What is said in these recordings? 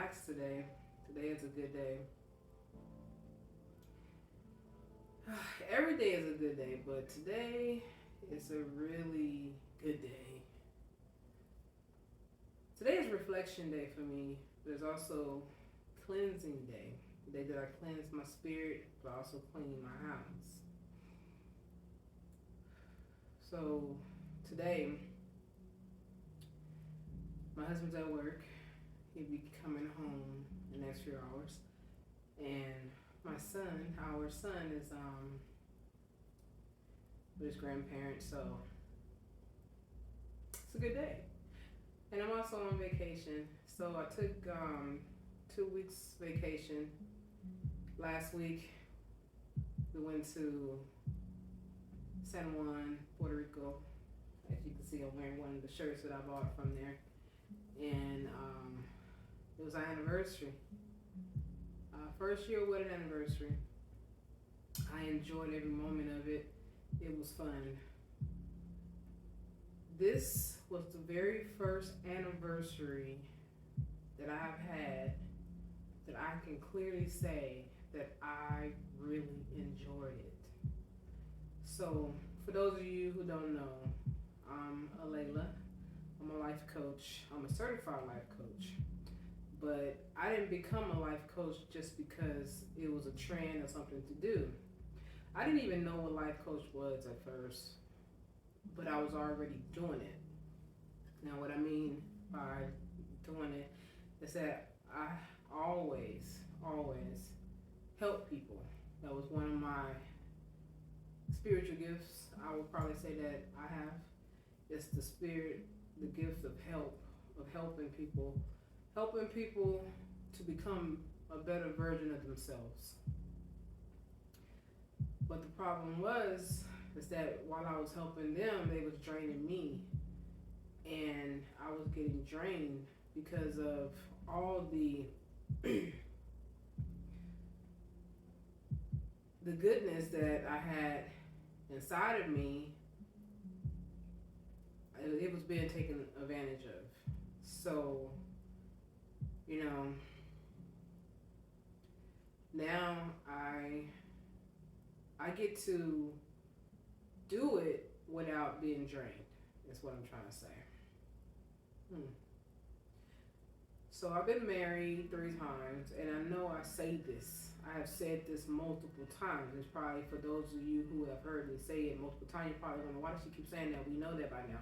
relax today. Today is a good day. Every day is a good day, but today is a really good day. Today is reflection day for me. There's also cleansing day. The day that I cleanse my spirit, but also clean my house. So today, my husband's at work. He'll be coming home in the next few hours. And our son is with his grandparents, so it's a good day. And I'm also on vacation. So I took 2 weeks vacation. Last week we went to San Juan, Puerto Rico. As you can see, I'm wearing one of the shirts that I bought from there. And it was our anniversary. First year wedding anniversary. I enjoyed every moment of it. It was fun. This was the very first anniversary that I've had that I can clearly say that I really enjoyed it. So, for those of you who don't know, I'm Alayla. I'm a life coach. I'm a certified life coach. But I didn't become a life coach just because it was a trend or something to do. I didn't even know what life coach was at first, but I was already doing it. Now, what I mean by doing it is that I always help people. That was one of my spiritual gifts. I would probably say that I have. It's the spirit, the gift of help, of helping people to become a better version of themselves. But the problem is that while I was helping them, they was draining me. And I was getting drained because of all the the goodness that I had inside of me. It was being taken advantage of. So, now I get to do it without being drained. That's what I'm trying to say. So I've been married 3 times, and I know I say this. I have said this multiple times. It's probably for those of you who have heard me say it multiple times, you're probably wondering, why does she keep saying that? We know that by now.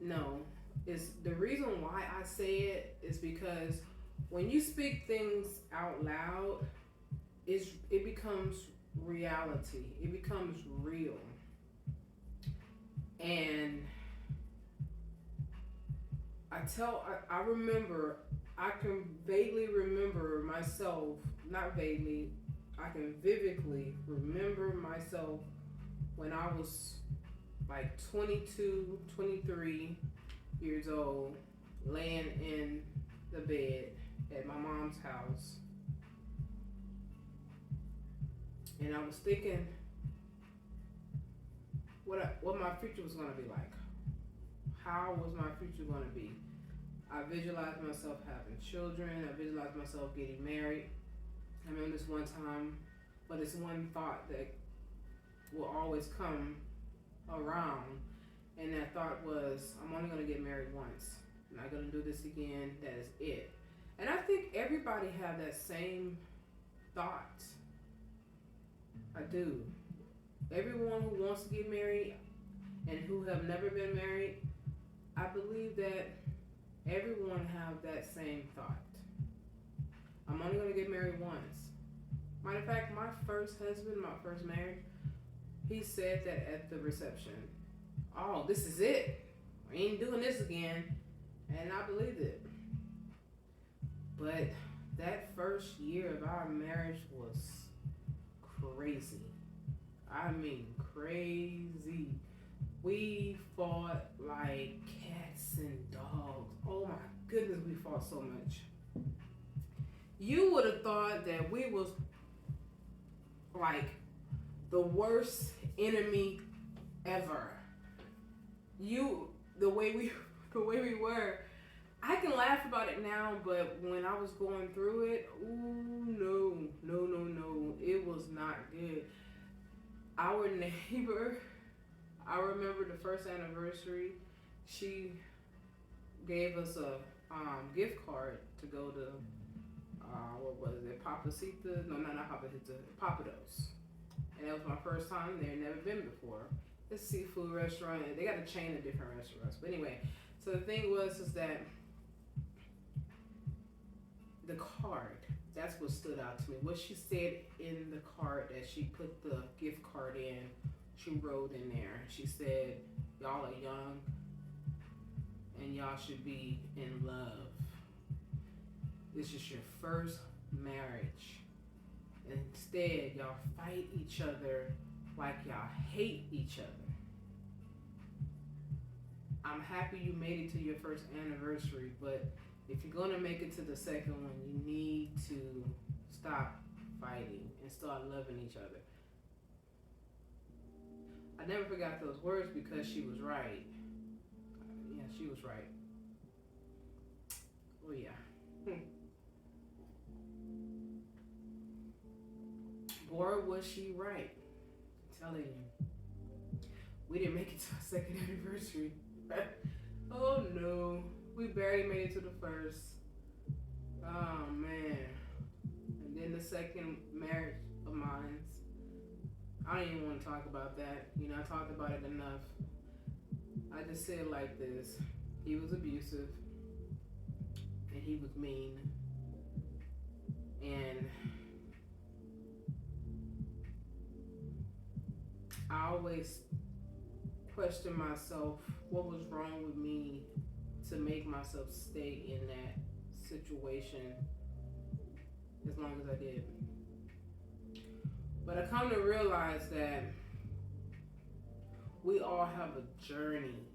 No, it's the reason why I say it is because when you speak things out loud, it becomes reality. It becomes real. And I remember, I can vaguely remember myself, not vaguely, I can vividly remember myself when I was like 22, 23 years old, laying in the bed at my mom's house. And I was thinking what my future was going to be like. How was my future going to be? I visualized myself having children. I visualized myself getting married. I remember this one time, but it's one thought that will always come around, and that thought was, I'm only going to get married once. I'm not going to do this again. That is it. And I think everybody have that same thought. I do. Everyone who wants to get married and who have never been married, I believe that everyone have that same thought. I'm only going to get married once. Matter of fact, my first husband, my first marriage, he said that at the reception. Oh, this is it. We ain't doing this again. And I believed it. But that first year of our marriage was crazy. I mean, crazy. We fought like cats and dogs. Oh my goodness, we fought so much. You would have thought that we was like the worst enemy ever. The way we were, I can laugh about it now, but when I was going through it, ooh, no, it was not good. Our neighbor, I remember the first anniversary, she gave us a gift card to go to, what was it, Papacita? No, not Papacita, Papados. And that was my first time there, never been before. It's a seafood restaurant. They got a chain of different restaurants. But anyway, so the thing was is that the card, that's what stood out to me. What she said in the card that she put the gift card in, she wrote in there. She said, y'all are young and y'all should be in love. This is your first marriage. Instead, y'all fight each other like y'all hate each other. I'm happy you made it to your first anniversary, but if you're gonna make it to the second one, you need to stop fighting and start loving each other. I never forgot those words because she was right. Yeah, she was right. Oh yeah. Boy, was she right. I'm telling you. We didn't make it to our second anniversary. Oh no. We barely made it to the first. Oh man. And then the second marriage of mine. I don't even want to talk about that. You know, I talked about it enough. I just said it like this. He was abusive. And he was mean. And I always question myself, what was wrong with me to make myself stay in that situation as long as I did. But I come to realize that we all have a journey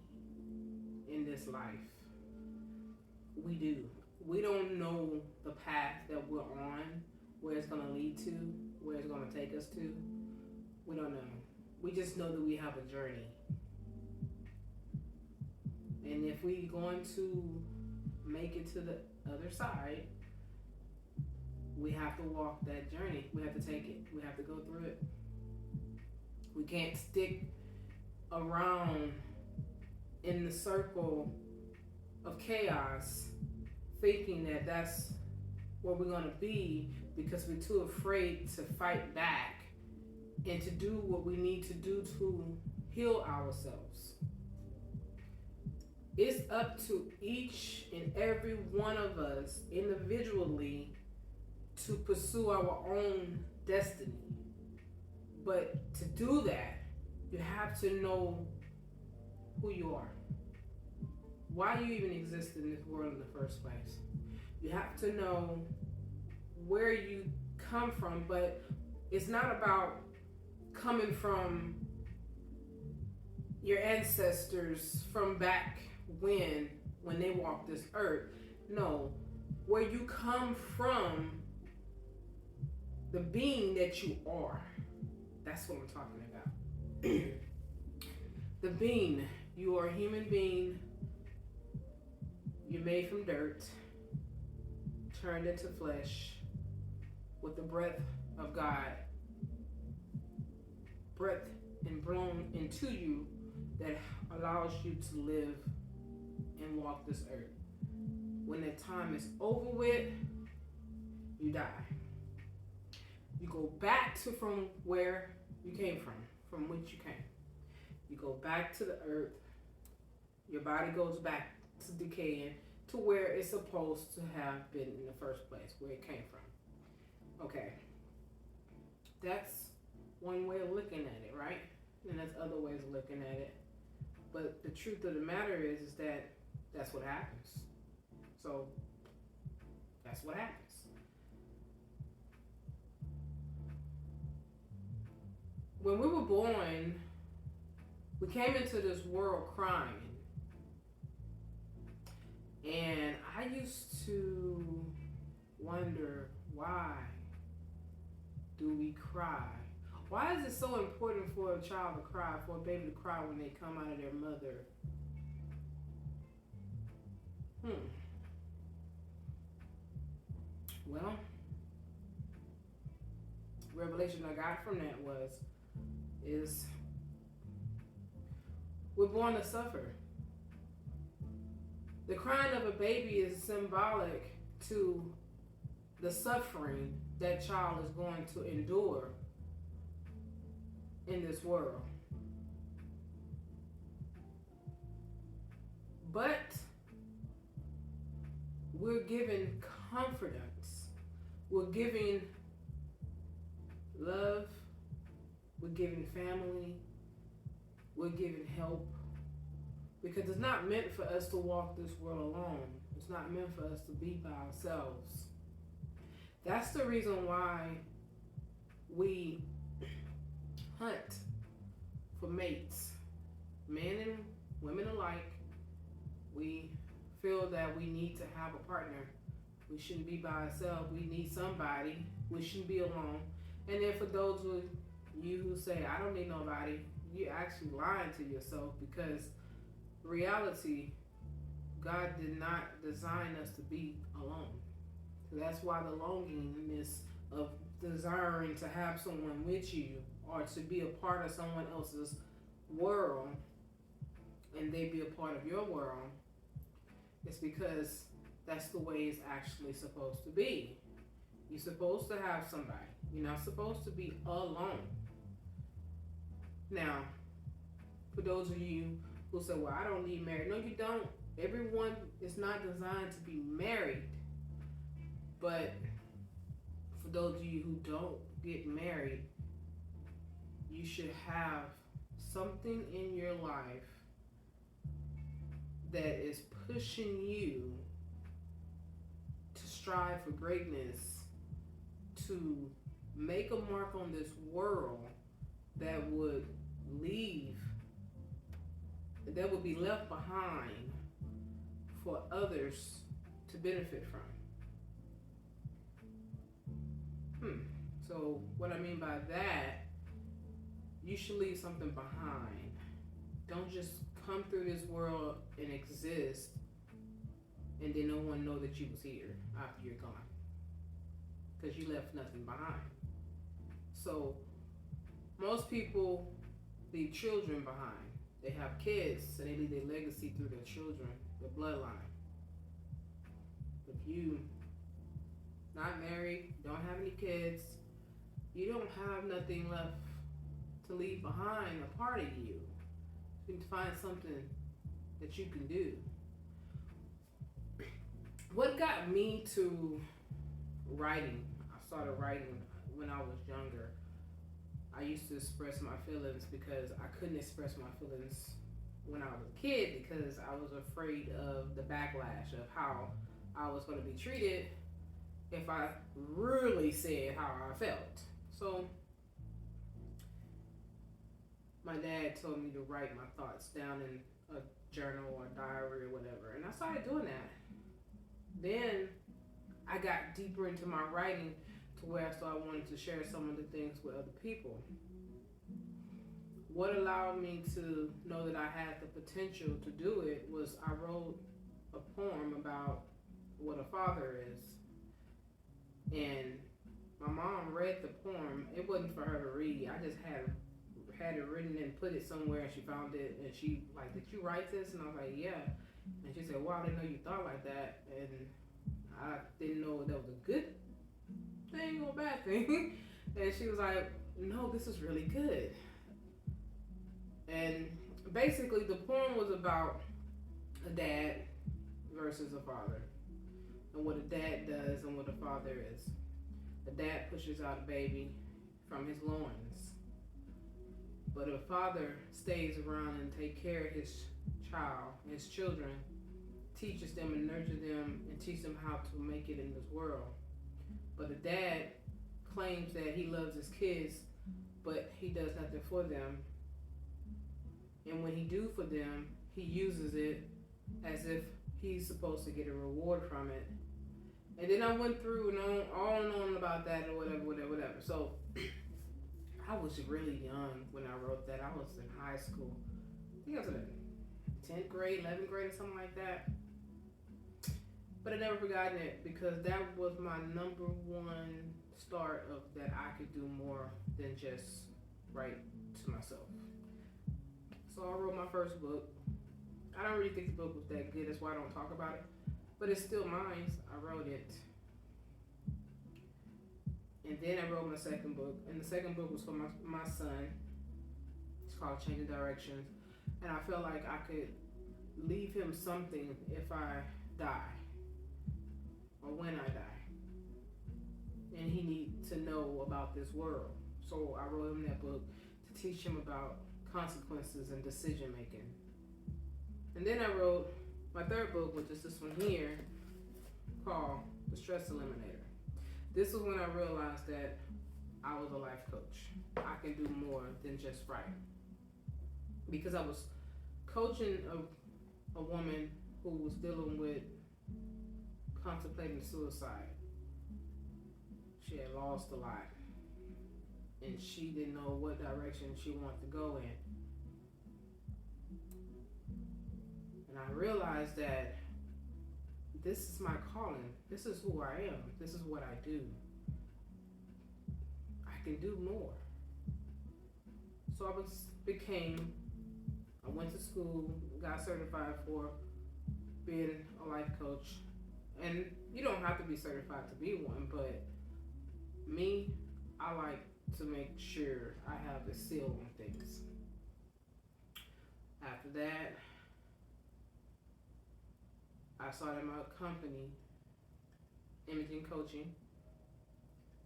in this life. We do. We don't know the path that we're on, where it's going to lead to, where it's going to take us to. We don't know. We just know that we have a journey. And if we're going to make it to the other side, we have to walk that journey. We have to take it. We have to go through it. We can't stick around in the circle of chaos thinking that that's where we're going to be because we're too afraid to fight back and to do what we need to do to heal ourselves. It's up to each and every one of us individually to pursue our own destiny. But to do that, you have to know who you are. Why you even exist in this world in the first place. You have to know where you come from, but it's not about coming from your ancestors from back when they walked this earth. No, where you come from, the being that you are. That's what I'm talking about. The being. You are a human being. You're made from dirt, turned into flesh, with the breath of God, breath and blown into you that allows you to live and walk this earth. When that time is over with, you die. You go back to from where you came from which you came. You go back to the earth. Your body goes back to decaying to where it's supposed to have been in the first place, where it came from. Okay. That's one way of looking at it, right? And there's other ways of looking at it. But the truth of the matter is that that's what happens. So that's what happens. When we were born, we came into this world crying. And I used to wonder, why do we cry? Why is it so important for a child to cry, for a baby to cry when they come out of their mother? Well, revelation I got from that is we're born to suffer. The crying of a baby is symbolic to the suffering that child is going to endure in this world. But we're given confidence. We're given love. We're given family. We're given help. Because it's not meant for us to walk this world alone. It's not meant for us to be by ourselves. That's the reason why we hunt for mates, men and women alike. We feel that we need to have a partner. We shouldn't be by ourselves. We need somebody. We shouldn't be alone. And then for those of you who say, I don't need nobody, you're actually lying to yourself, because reality, God did not design us to be alone. So that's why the longingness of desiring to have someone with you or to be a part of someone else's world and they be a part of your world, it's because that's the way it's actually supposed to be. You're supposed to have somebody. You're not supposed to be alone. Now, for those of you who say, well, I don't need married. No, you don't. Everyone is not designed to be married. But for those of you who don't get married, you should have something in your life that is pushing you to strive for greatness, to make a mark on this world that would be left behind for others to benefit from. So what I mean by that, you should leave something behind. Don't just come through this world and exist and then no one know that you was here after you're gone, because you left nothing behind. So most people leave children behind. They have kids and they leave their legacy through their children, their bloodline. If you not married, don't have any kids, you don't have nothing left to leave behind, a part of you. You need to find something that you can do. What got me to writing, I started writing when I was younger. I used to express my feelings because I couldn't express my feelings when I was a kid, because I was afraid of the backlash of how I was going to be treated if I really said how I felt. So my dad told me to write my thoughts down in a journal or a diary or whatever, and I started doing that. Then I got deeper into my writing to where I started wanting to share some of the things with other people. What allowed me to know that I had the potential to do it was I wrote a poem about what a father is. And my mom read the poem. It wasn't for her to read. I just had it written and put it somewhere, and she found it, and she like, did you write this? And I was like, yeah. And she said, wow, I didn't know you thought like that. And I didn't know that was a good thing or a bad thing. And she was like, no, this is really good. And basically the poem was about a dad versus a father, and what a dad does and what a father is. A dad pushes out a baby from his loins, but a father stays around and take care of his child, his children, teaches them and nurtures them and teach them how to make it in this world. But a dad claims that he loves his kids, but he does nothing for them. And when he do for them, he uses it as if he's supposed to get a reward from it. And then I went through and on about that or whatever. So I was really young when I wrote that. I was in high school. I think I was in 10th grade, 11th grade or something like that. But I never forgotten it because that was my number one start of that I could do more than just write to myself. So I wrote my first book. I don't really think the book was that good. That's why I don't talk about it. But it's still mine. I wrote it. And then I wrote my second book. And the second book was for my son. It's called Changing Directions. And I felt like I could leave him something if I die or when I die. And he needs to know about this world. So I wrote him that book to teach him about consequences and decision making. And then I wrote my third book, which is this one here, called The Stress Eliminator. This was when I realized that I was a life coach. I can do more than just write. Because I was coaching a woman who was dealing with contemplating suicide. She had lost a lot. And she didn't know what direction she wanted to go in. And I realized that this is my calling. This is who I am. This is what I do. I can do more. So I went to school, got certified for being a life coach. And you don't have to be certified to be one, but me, I like to make sure I have the seal on things. After that, I started my company, Imaging Coaching.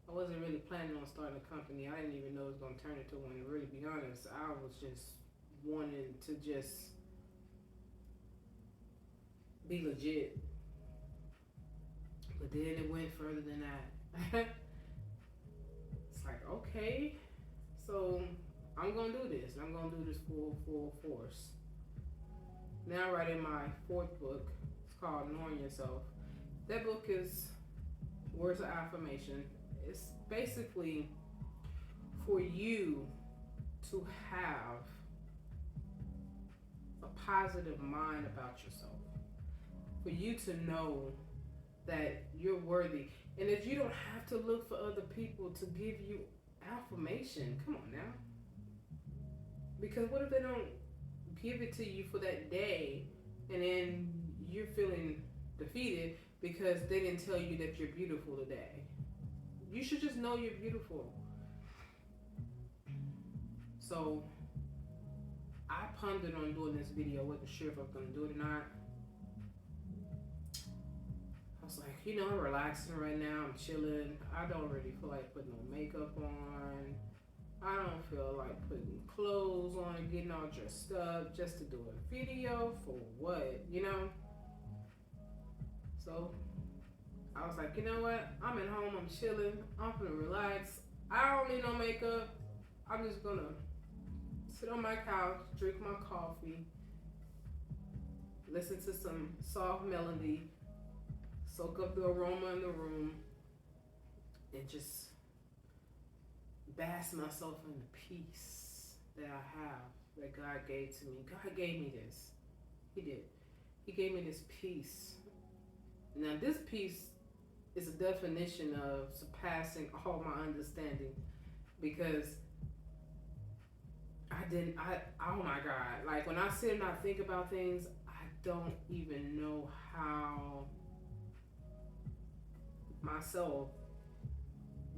I wasn't really planning on starting a company. I didn't even know it was going to turn into one. To really be honest, I was just wanting to just be legit. But then it went further than that. It's like, okay, so I'm going to do this. I'm going to do this full force. Now I'm writing my fourth book. It's called Knowing Yourself. That book is words of affirmation. It's basically for you to have a positive mind about yourself. For you to know that you're worthy. And if you don't have to look for other people to give you affirmation, come on now. Because what if they don't give it to you for that day and then you're feeling defeated because they didn't tell you that you're beautiful today? You should just know you're beautiful. So I pondered on doing this video. I wasn't sure if I was going to do it or not. I was like, I'm relaxing right now. I'm chilling. I don't really feel like putting no makeup on. I don't feel like putting clothes on and getting all dressed up just to do a video for what, So I was like, you know what? I'm at home. I'm chilling. I'm gonna relax. I don't need no makeup. I'm just gonna sit on my couch, drink my coffee, listen to some soft melody, soak up the aroma in the room, and just bask myself in the peace that I have, that God gave to me. God gave me this. He did. He gave me this peace. Now this peace is a definition of surpassing all my understanding, because oh my God, like when I sit and I think about things, I don't even know how myself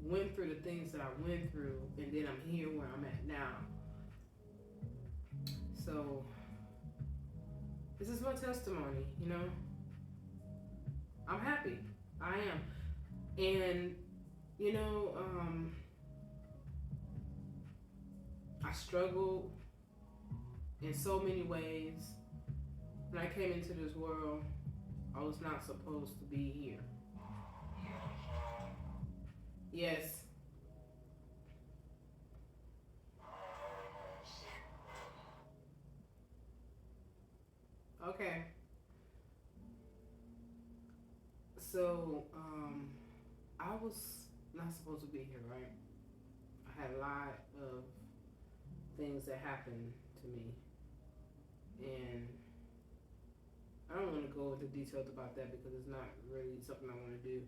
went through the things that I went through, and then I'm here where I'm at now. So this is my testimony, I'm happy. I am. And I struggled in so many ways. When I came into this world, I was not supposed to be here. Yes. Okay. So, I was not supposed to be here, right? I had a lot of things that happened to me. And I don't want to go into details about that because it's not really something I want to do.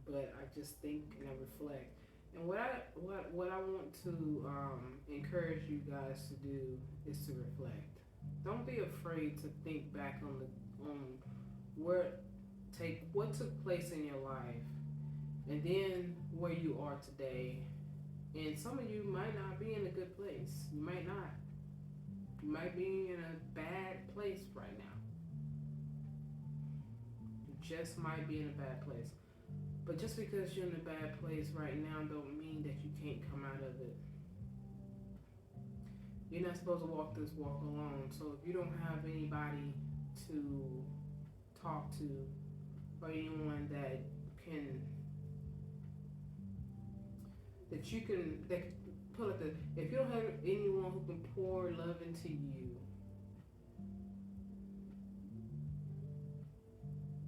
But I just think and I reflect. And what I want to encourage you guys to do is to reflect. Don't be afraid to think back on where what took place in your life, and then where you are today. And some of you might not be in a good place. You might not. You might be in a bad place right now. You just might be in a bad place. But just because you're in a bad place right now don't mean that you can't come out of it. You're not supposed to walk this walk alone. So if you don't have anybody to talk to or anyone that you can put it, if you don't have anyone who can pour love into you,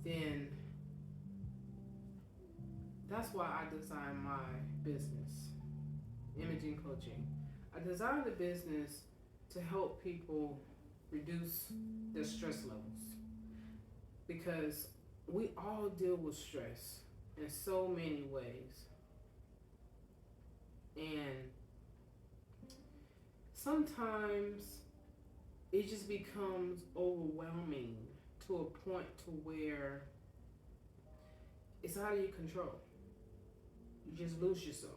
then that's why I designed my business, Imaging Coaching. I designed the business to help people reduce their stress levels, because we all deal with stress in so many ways. And sometimes it just becomes overwhelming to a point to where it's out of your control. You just lose yourself.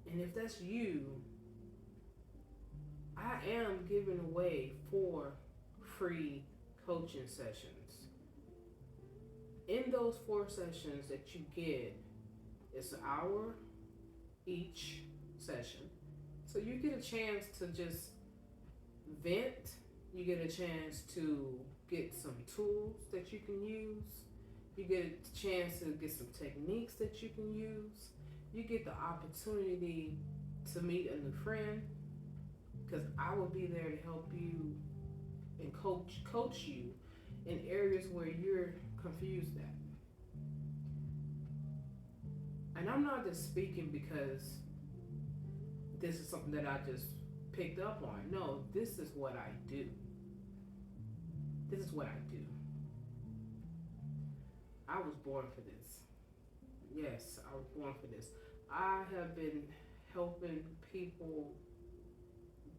And if that's you, I am giving away 4 free coaching sessions. In those 4 sessions that you get, it's an hour each session. So you get a chance to just vent. You get a chance to get some tools that you can use. You get a chance to get some techniques that you can use. You get the opportunity to meet a new friend, because I will be there to help you and coach you in areas where you're confused at. And I'm not just speaking because this is something that I just picked up on. No, this is what I do. This is what I do. I was born for this. Yes, I was born for this. I have been helping people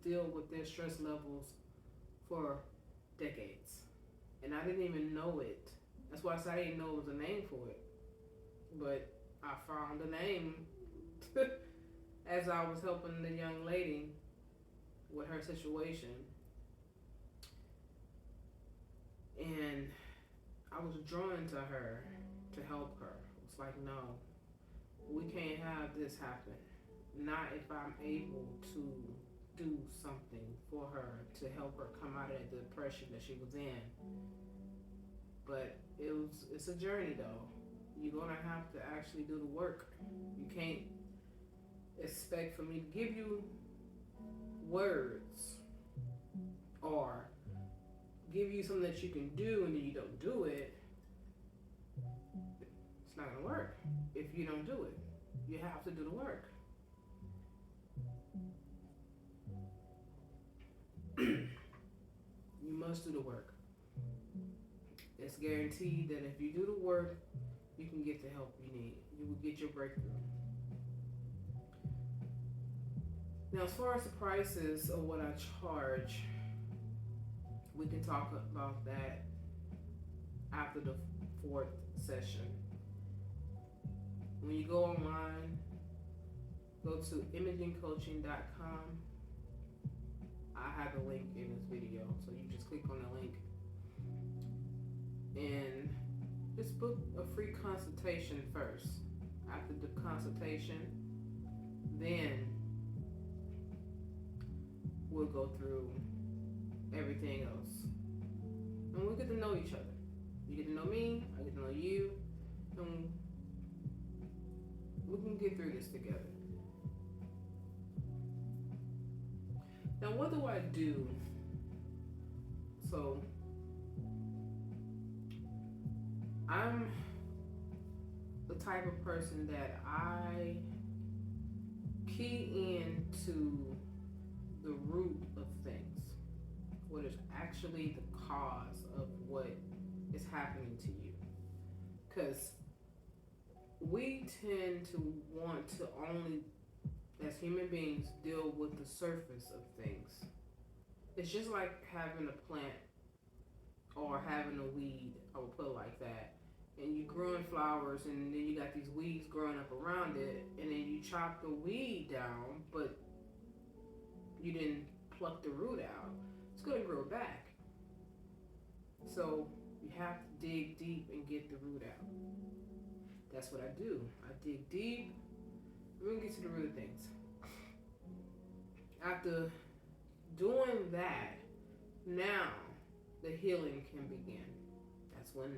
deal with their stress levels for decades. And I didn't even know it. That's why I said I didn't know it was a name for it. But I found a name as I was helping the young lady with her situation. And I was drawn to her to help her. It's like, no, we can't have this happen. Not if I'm able to do something for her to help her come out of that depression that she was in. But it's a journey though. You're gonna have to actually do the work. You can't expect for me to give you words or give you something that you can do and then you don't do it. It's not gonna work if you don't do it. You have to do the work. You must do the work. It's guaranteed that if you do the work, you can get the help you need. You will get your breakthrough. Now, as far as the prices of what I charge, we can talk about that after the 4th session. When you go online, go to imagingcoaching.com. I have the link in this video, so you just click on the link and just book a free consultation first. After the consultation, then we'll go through everything else. And we'll get to know each other. You get to know me, I get to know you, and we can get through this together. Now, what do I do? So, I'm the type of person that I key into the root of things, what is actually the cause of what is happening to you. Because we tend to want to only, as human beings, deal with the surface of things. It's just like having a plant or having a weed, I would put it like that. And you growing flowers, and then you got these weeds growing up around it, and then you chop the weed down, but you didn't pluck the root out. It's gonna grow back. So you have to dig deep and get the root out. That's what I do. I dig deep. We're gonna get to the root of things. After doing that, now the healing can begin. That's when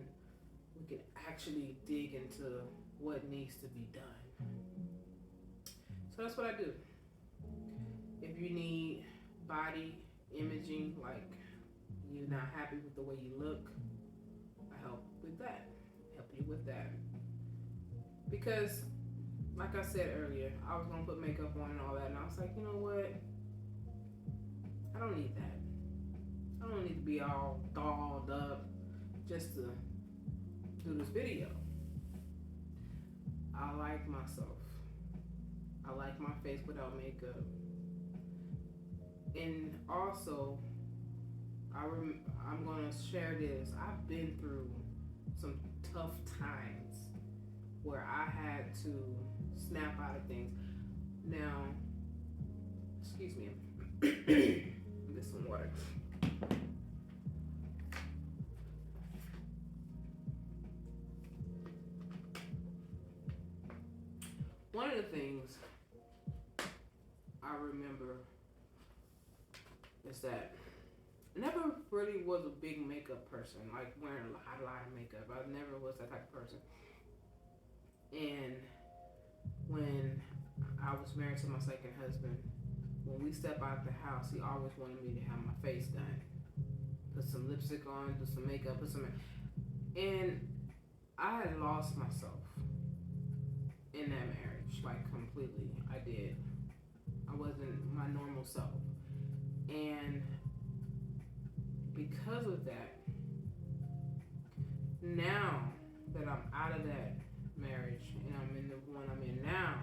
we can actually dig into what needs to be done. So that's what I do. If you need body imaging, like you're not happy with the way you look, I help with that. Help you with that. Because, like I said earlier, I was gonna put makeup on and all that, and I was like, you know what? I don't need that. I don't need to be all dolled up just to do this video. I like myself. I like my face without makeup. And also, I'm gonna share this. I've been through some tough times where I had to snap out of things. Now, excuse me, get some water. One of the things I remember is that I never really was a big makeup person, like wearing a lot of makeup. I never was that type of person. And when I was married to my second husband, when we step out the house, he always wanted me to have my face done. Put some lipstick on, do some makeup, and I had lost myself in that marriage, like completely. I did. I wasn't my normal self. And because of that, now that I'm out of that marriage and I'm in the one I'm in now,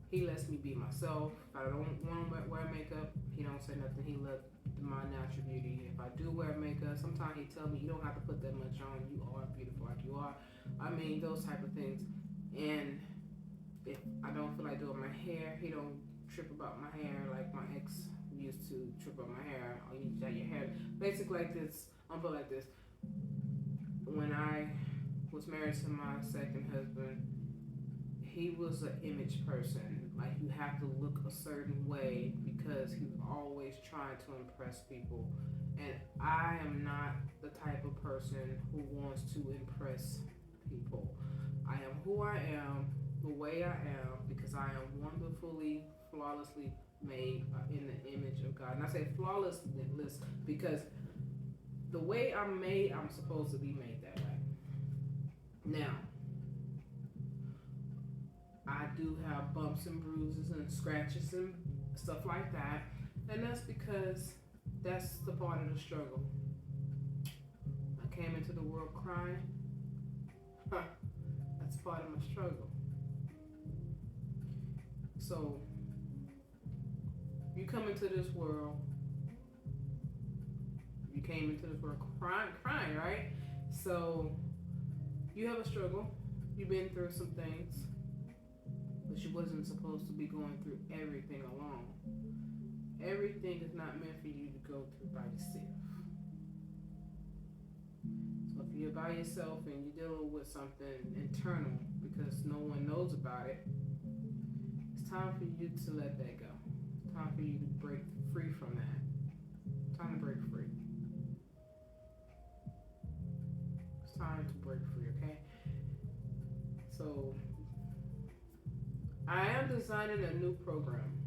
he lets me be myself. If I don't want to wear makeup, he don't say nothing. He let my natural beauty. If I do wear makeup, sometimes he tell me you don't have to put that much on. You are beautiful like you are. I mean, those type of things. And if I don't feel like doing my hair, he don't trip about my hair like my ex used to trip about my hair. Oh, you need to dye your hair. Basically like this. I'm put like this. When I was married to my second husband, he was an image person. Like you have to look a certain way because he was always trying to impress people. And I am not the type of person who wants to impress people. I am who I am, the way I am, because I am wonderfully, flawlessly made in the image of God. And I say flawless because the way I'm made, I'm supposed to be made that way. Now, I do have bumps and bruises and scratches and stuff like that. And that's because that's the part of the struggle. I came into the world crying. That's part of my struggle. So, you come into this world, you came into this world crying, right? So, you have a struggle. You've been through some things, but you wasn't supposed to be going through everything alone. Everything is not meant for you to go through by yourself. So if you're by yourself and you're dealing with something internal because no one knows about it, it's time for you to let that go. It's time for you to break free from that. It's time to break free. It's time to break free, okay? So I am designing a new program.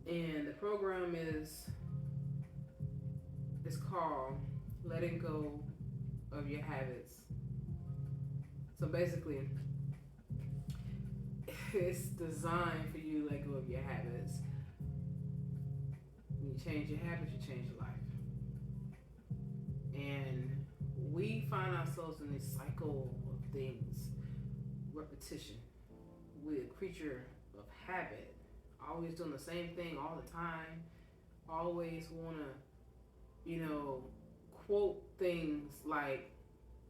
And the program is called Letting Go of Your Habits. So basically, it's designed for you to let go of your habits. You change your habits, you change your life. And we find ourselves in this cycle of things, repetition. We're a creature of habit, always doing the same thing all the time, always want to, quote things like,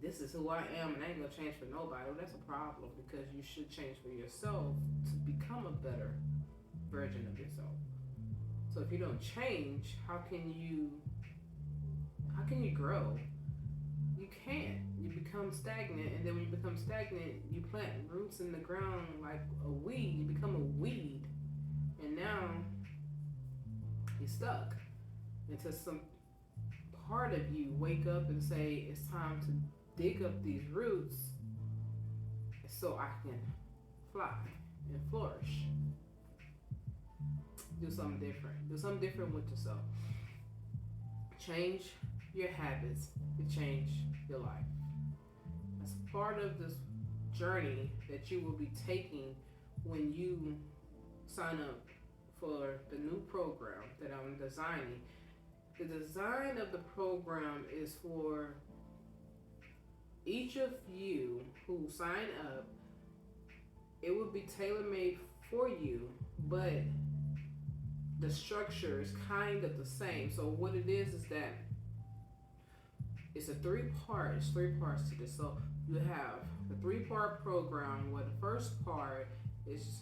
this is who I am and I ain't gonna change for nobody. Well, that's a problem because you should change for yourself to become a better version of yourself. So if you don't change, how can you grow? You can't. You become stagnant, and then when you become stagnant, you plant roots in the ground like a weed. You become a weed, and now you're stuck until some part of you wake up and say, it's time to dig up these roots so I can fly and flourish. Do something different. Do something different with yourself. Change your habits to change your life. As part of this journey that you will be taking when you sign up for the new program that I'm designing. The design of the program is for each of you who sign up. It will be tailor-made for you, but the structure is kind of the same. So what it is that it's three parts to this. So you have the 3-part program where the first part is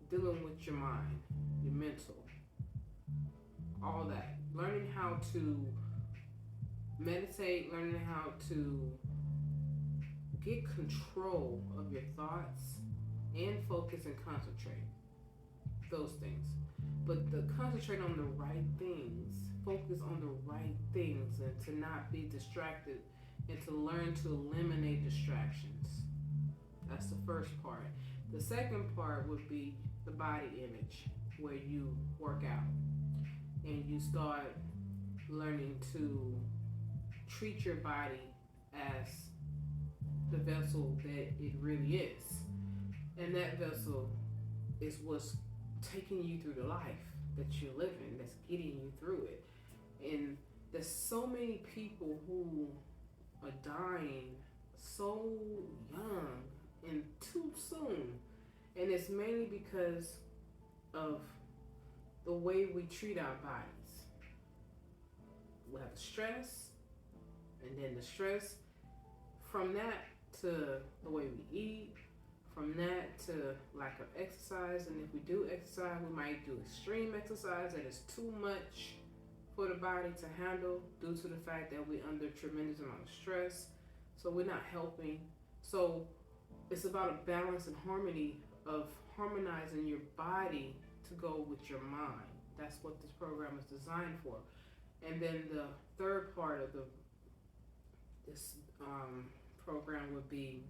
dealing with your mind, your mental, all that. Learning how to meditate, learning how to get control of your thoughts and focus and concentrate. Those things. But to concentrate on the right things, focus on the right things, and to not be distracted, and to learn to eliminate distractions. That's the first part. The second part would be the body image, where you work out and you start learning to treat your body as the vessel that it really is. And that vessel is what's taking you through the life that you're living, that's getting you through it. And there's so many people who are dying so young and too soon. And it's mainly because of the way we treat our bodies. We have stress, and then the stress from that to the way we eat, from that to lack of exercise. And if we do exercise, we might do extreme exercise that is too much for the body to handle due to the fact that we're under a tremendous amount of stress. So we're not helping. So it's about a balance and harmony of harmonizing your body to go with your mind. That's what this program is designed for. And then the third part of this program would be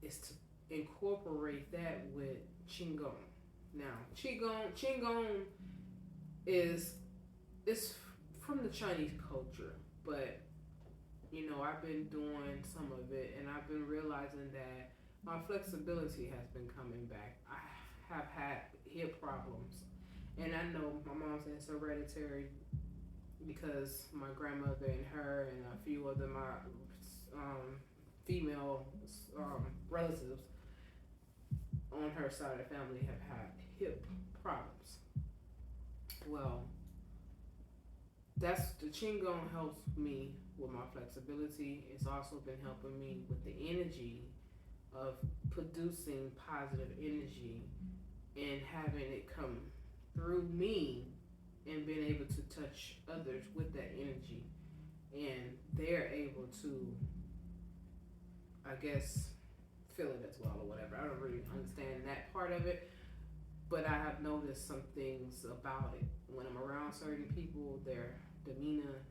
is to incorporate that with Qigong. Now, Qigong is from the Chinese culture, but I've been doing some of it, and I've been realizing that my flexibility has been coming back. I have had hip problems, and I know my mom said it's hereditary because my grandmother and her and a few of my female relatives on her side of the family have had hip problems. Well, that's the Qigong helps me with my flexibility. It's also been helping me with the energy of producing positive energy and having it come through me and being able to touch others with that energy, and they're able to, I guess, feel it as well or whatever. I don't really understand that part of it, but I have noticed some things about it. When I'm around certain people, their demeanor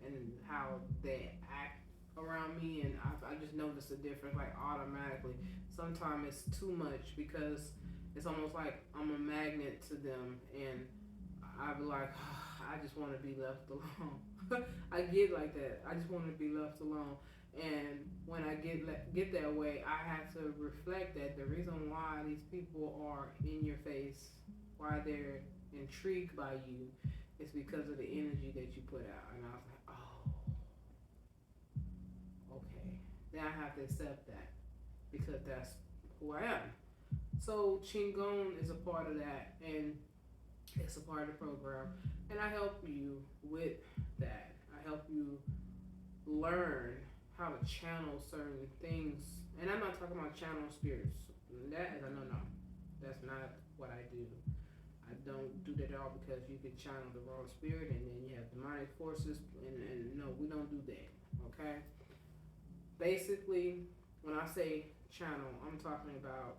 and how they act around me, and I just noticed a difference, like automatically. Sometimes it's too much because it's almost like I'm a magnet to them, and I be like, I just want to be left alone. I get like that. I just want to be left alone. And when I get that way, I have to reflect that the reason why these people are in your face, why they're intrigued by you, It's because of the energy that you put out. And I was like, oh, okay. Then I have to accept that because that's who I am. So Qigong is a part of that, and it's a part of the program. And I help you with that. I help you learn how to channel certain things. And I'm not talking about channel spirits. That is a no. That's not what I do. I don't do that at all because you can channel the wrong spirit and then you have demonic forces. And no, we don't do that. Okay? Basically, when I say channel, I'm talking about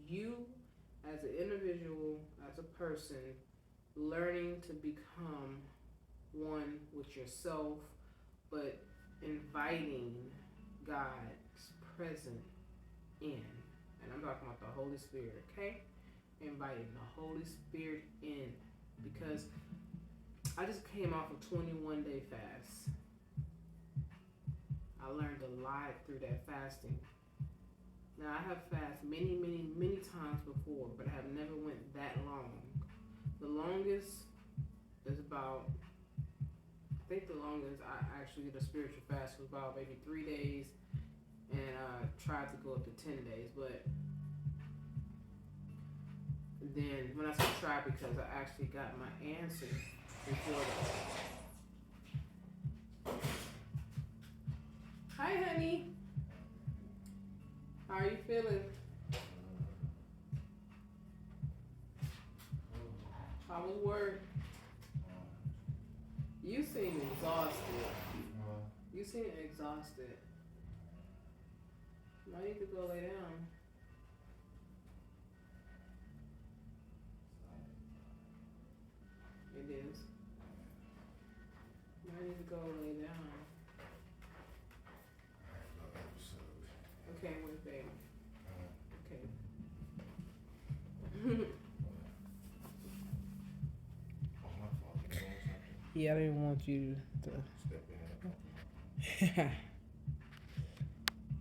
you as an individual, as a person, learning to become one with yourself, but inviting God's presence in. And I'm talking about the Holy Spirit, okay? Inviting the Holy Spirit in. Because I just came off a 21-day fast. I learned a lot through that fasting. Now, I have fasted many times before, but I have never went that long. The longest is about, I think the longest I actually did a spiritual fast was about maybe 3 days, and I tried to go up to 10 days, but then when I say try, because I actually got my answer before that. Hi, honey. How are you feeling? How was work? You seem exhausted. You seem exhausted. I need to go lay down. It is. I need to go lay down. Okay, wait, babe. Okay. Yeah, I didn't want you to.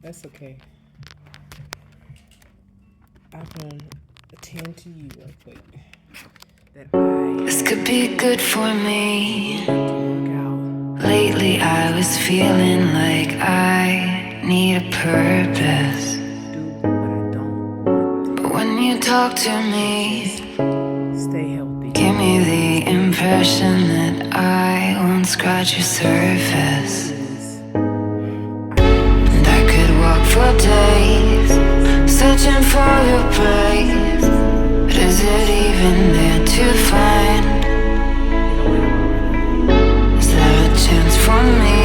That's okay. I'm gonna attend to you real quick. This could be good for me. Lately I was feeling like I need a purpose. But when you talk to me, Stay healthy. give me the impression that I won't scratch your surface. And I could walk for days, searching for your praise. But is it even there to find? Is there a chance for me